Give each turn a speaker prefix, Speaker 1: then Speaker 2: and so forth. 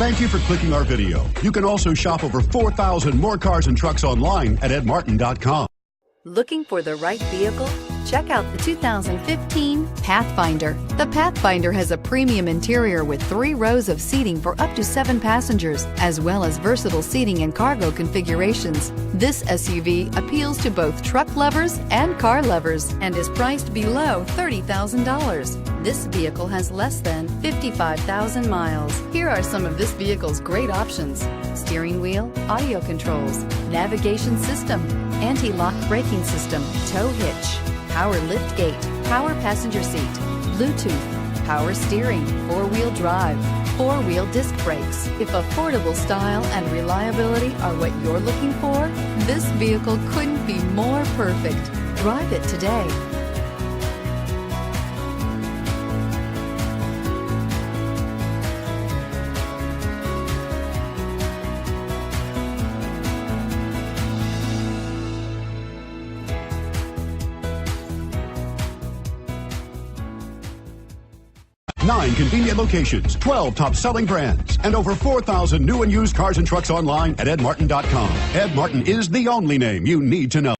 Speaker 1: Thank you for clicking our video. You can also shop over 4,000 more cars and trucks online at edmartin.com.
Speaker 2: Looking for the right vehicle? Check out the 2015 Pathfinder. The Pathfinder has a premium interior with 3 rows of seating for up to 7 passengers, as well as versatile seating and cargo configurations. This SUV appeals to both truck lovers and car lovers and is priced below $30,000. This vehicle has less than 55,000 miles. Here are some of this vehicle's great options: steering wheel audio controls, navigation system, anti-lock braking system, tow hitch, power lift gate, power passenger seat, Bluetooth, power steering, 4-wheel drive, 4-wheel disc brakes. If affordable style and reliability are what you're looking for, this vehicle couldn't be more perfect. Drive it today.
Speaker 1: Nine convenient locations, 12 top-selling brands, and over 4,000 new and used cars and trucks online at edmartin.com. Ed Martin is the only name you need to know.